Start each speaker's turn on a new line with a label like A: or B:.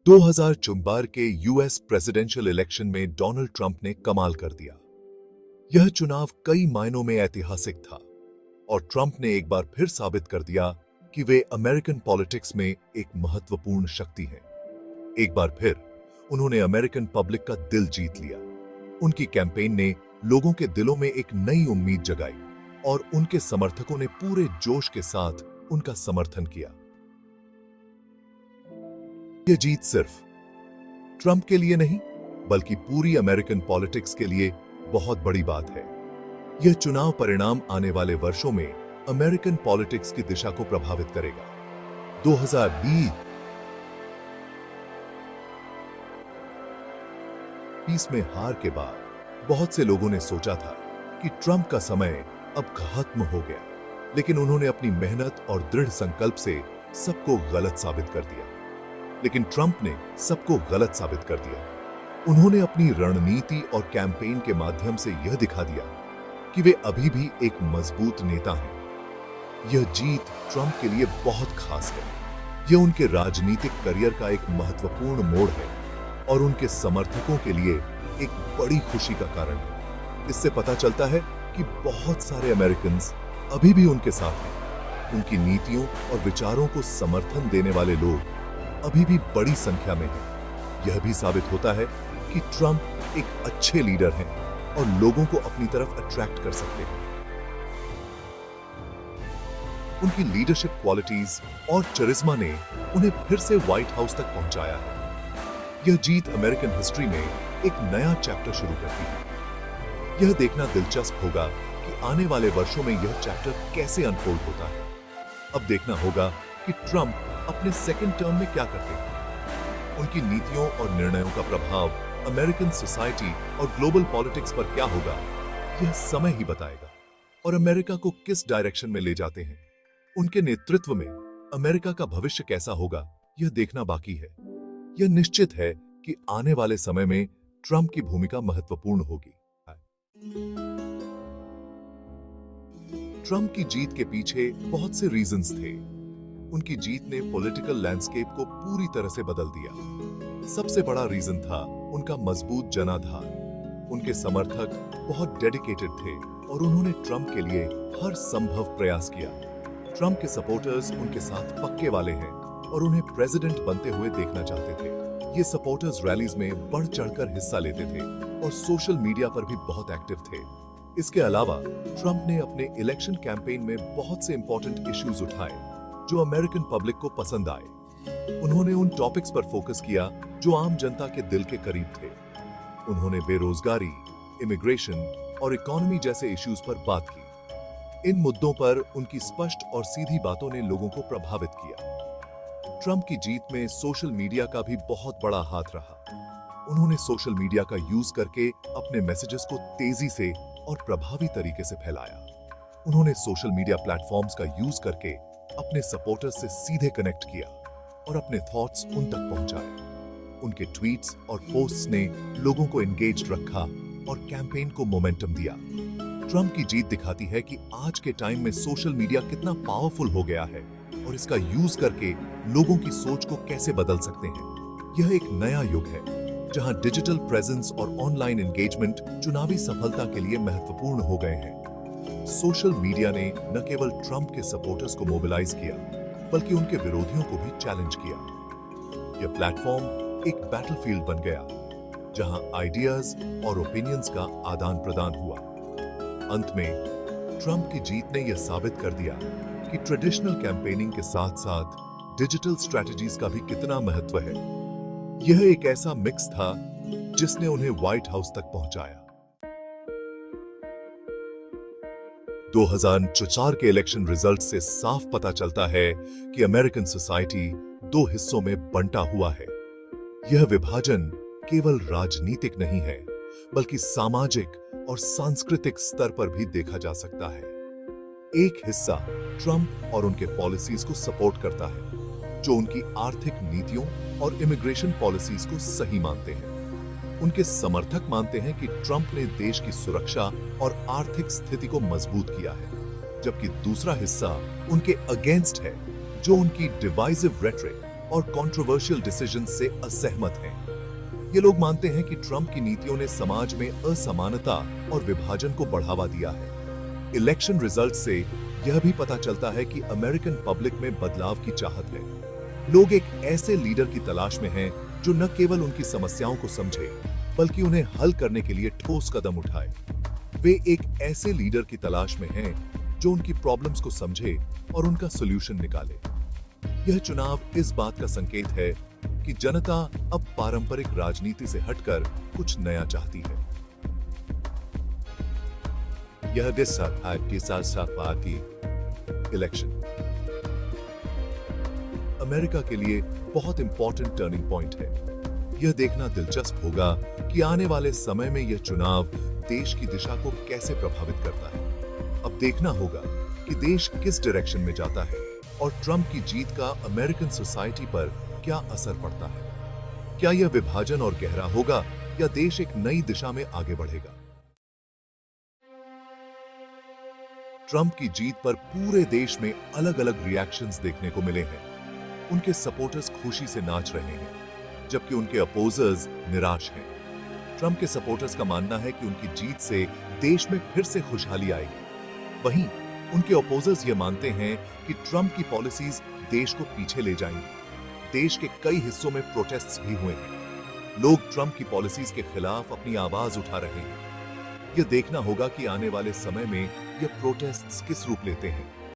A: 2024 के US presidential election में Donald Trump ने कमाल कर दिया। यह चुनाव कई मायनों में ऐतिहासिक था और ट्रंप ने एक बार फिर साबित कर दिया कि वे अमेरिकन पॉलिटिक्स में एक महत्वपूर्ण शक्ति हैं। एक बार फिर उन्होंने अमेरिकन पब्लिक का दिल जीत लिया। उनकी कैंपेन ने लोगों के दिलों में एक नई उम्मीद जगाई और उनके समर्थकों ने पूरे जोश के साथ उनका समर्थन किया। यह जीत सिर्फ ट्रंप के लिए नहीं, बल्कि पूरी अमेरिकन पॉलिटिक्स के लिए बहुत बड़ी बात है। यह चुनाव परिणाम आने वाले वर्षों में अमेरिकन पॉलिटिक्स की दिशा को प्रभावित करेगा। 2020 में हार के बाद बहुत से लोगों ने सोचा था कि ट्रंप का समय अब खत्म हो गया, लेकिन उन्होंने अपनी मेहनत और दृढ़ संकल्प से सबको गलत साबित कर दिया। लेकिन ट्रंप ने सबको गलत साबित कर दिया। उन्होंने अपनी रणनीति और कैंपेन के माध्यम से यह दिखा दिया कि वे अभी भी एक मजबूत नेता हैं। यह जीत ट्रंप के लिए बहुत खास है। यह उनके राजनीतिक करियर का एक महत्वपूर्ण मोड़ है और उनके समर्थकों के लिए एक बड़ी खुशी का कारण है। इससे पता चलता है कि बहुत सारे अमेरिकन अभी भी उनके साथ हैं। उनकी नीतियों और विचारों को समर्थन देने वाले लोग अभी भी बड़ी संख्या में हैं। यह भी साबित होता है कि ट्रंप एक अच्छे लीडर हैं और लोगों को अपनी तरफ अट्रैक्ट कर सकते हैं। उनकी लीडरशिप क्वालिटीज और चरिज्मा ने उन्हें फिर से व्हाइट हाउस तक पहुंचाया है। यह जीत अमेरिकन हिस्ट्री में एक नया चैप्टर शुरू करती है। यह देखना दिलचस्प होगा कि आने वाले वर्षों में यह चैप्टर कैसे अनफोल्ड होता है। अब देखना होगा कि ट्रंप अपने सेकंड टर्म में क्या करते हैं। उनकी नीतियों और निर्णयों का प्रभाव अमेरिकन सोसाइटी और ग्लोबल पॉलिटिक्स पर क्या होगा, यह समय ही बताएगा और अमेरिका को किस डायरेक्शन में ले जाते हैं। उनके नेतृत्व में अमेरिका का भविष्य कैसा होगा, यह देखना बाकी है। यह निश्चित है कि आने वाले समय में ट्रंप की भूमिका महत्वपूर्ण होगी। ट्रंप की जीत के पीछे बहुत से रीजंस थे। उनकी जीत ने पॉलिटिकल लैंडस्केप को पूरी तरह से बदल दिया। सबसे बड़ा रीजन था उनका मजबूत जनाधार। उनके समर्थक बहुत डेडिकेटेड थे और उन्होंने ट्रंप के लिए हर संभव प्रयास किया। ट्रंप के सपोर्टर्स उनके साथ पक्के वाले हैं और उन्हें प्रेसिडेंट बनते हुए देखना चाहते थे। ये सपोर्टर्स रैलीज में बढ़ चढ़कर हिस्सा लेते थे और सोशल मीडिया पर भी बहुत एक्टिव थे। इसके अलावा ट्रंप ने अपने इलेक्शन कैंपेन में बहुत से इंपॉर्टेंट इश्यूज उठाए जो अमेरिकन पब्लिक को पसंद आए। उन्होंने उन टॉपिक्स पर फोकस किया जो आम जनता के दिल के करीब थे। उन्होंने बेरोजगारी, इमिग्रेशन और इकोनॉमी जैसे इश्यूज पर बात की। इन मुद्दों पर उनकी स्पष्ट और सीधी बातों ने लोगों को प्रभावित किया। ट्रंप की जीत में सोशल मीडिया का भी बहुत बड़ा हाथ रहा। उन्होंने सोशल मीडिया का यूज करके अपने मैसेजेस को तेजी से और प्रभावी तरीके से फैलाया। उन्होंने सोशल मीडिया प्लेटफॉर्म्स का यूज करके अपने सपोर्टर्स से सीधे कनेक्ट किया और अपने थॉट्स उन तक पहुंचाए। उनके ट्वीट्स और पोस्ट्स ने लोगों को एंगेज्ड रखा और कैंपेन को मोमेंटम दिया। ट्रंप की जीत दिखाती है कि आज के टाइम में सोशल मीडिया कितना पावरफुल हो गया है और इसका यूज करके लोगों की सोच को कैसे बदल सकते हैं। यह एक नया युग है जहां डिजिटल प्रेजेंस और ऑनलाइन एंगेजमेंट चुनावी सफलता के लिए महत्वपूर्ण हो गए हैं। सोशल मीडिया ने न केवल ट्रंप के सपोर्टर्स को मोबिलाइज किया, बल्कि उनके विरोधियों को भी चैलेंज किया। यह प्लेटफॉर्म एक बैटलफील्ड बन गया जहां आइडियाज और ओपिनियंस का आदान प्रदान हुआ। अंत में ट्रंप की जीत ने यह साबित कर दिया कि ट्रेडिशनल कैंपेनिंग के साथ साथ डिजिटल स्ट्रेटजीज का भी कितना महत्व है। यह एक ऐसा मिक्स था जिसने उन्हें व्हाइट हाउस तक पहुंचाया। 2004 के इलेक्शन रिजल्ट से साफ पता चलता है कि अमेरिकन सोसाइटी दो हिस्सों में बंटा हुआ है। यह विभाजन केवल राजनीतिक नहीं है, बल्कि सामाजिक और सांस्कृतिक स्तर पर भी देखा जा सकता है। एक हिस्सा ट्रंप और उनके पॉलिसीज को सपोर्ट करता है, जो उनकी आर्थिक नीतियों और इमिग्रेशन पॉलिसीज को सही मानते हैं। उनके समर्थक मानते हैं कि ट्रंप ने देश की सुरक्षा और आर्थिक स्थिति को मजबूत किया है, जबकि दूसरा हिस्सा उनके अगेंस्ट है, जो उनकी डिवाइसिव रेटरिक और कंट्रोवर्शियल डिसीजन से असहमत हैं। ये लोग मानते हैं कि ट्रंप की नीतियों ने समाज में असमानता और विभाजन को बढ़ावा दिया है। इलेक्शन रिजल्ट से यह भी पता चलता है कि अमेरिकन पब्लिक में बदलाव की चाहत है। लोग एक ऐसे लीडर की तलाश में हैं जो न केवल उनकी समस्याओं को समझे बल्कि उन्हें हल करने के लिए ठोस कदम उठाए। वे एक ऐसे लीडर की तलाश में हैं जो उनकी प्रॉब्लम्स को समझे और उनका सॉल्यूशन निकाले। यह चुनाव इस बात का संकेत है कि जनता अब पारंपरिक राजनीति से हटकर कुछ नया चाहती है। यह पार्टी इलेक्शन अमेरिका के लिए बहुत इंपॉर्टेंट टर्निंग पॉइंट है। यह देखना दिलचस्प होगा कि आने वाले समय में यह चुनाव देश की दिशा को कैसे प्रभावित करता है। अब देखना होगा कि देश किस डायरेक्शन में जाता है और ट्रंप की जीत का अमेरिकन सोसाइटी पर क्या असर पड़ता है। क्या यह विभाजन और गहरा होगा या देश एक नई दिशा में आगे बढ़ेगा। ट्रंप की जीत पर पूरे देश में अलग-अलग रिएक्शंस देखने को मिले हैं। उनके सपोर्टर्स खुशी से नाच रहे हैं, जबकि उनके अपोजर्स निराश हैं। ट्रंप के सपोर्टर्स का मानना है कि उनकी जीत से देश में फिर से खुशहाली आएगी। वहीं उनके अपोजर्स ये मानते हैं कि ट्रंप की पॉलिसीज देश को पीछे ले जाएंगी। देश के कई हिस्सों में प्रोटेस्ट्स भी हुए हैं। लोग ट्रंप की पॉलिसीज के खिलाफ अपनी आवाज उठा रहे हैं। यह देखना होगा कि आने वाले समय में यह प्रोटेस्ट्स किस रूप लेते हैं।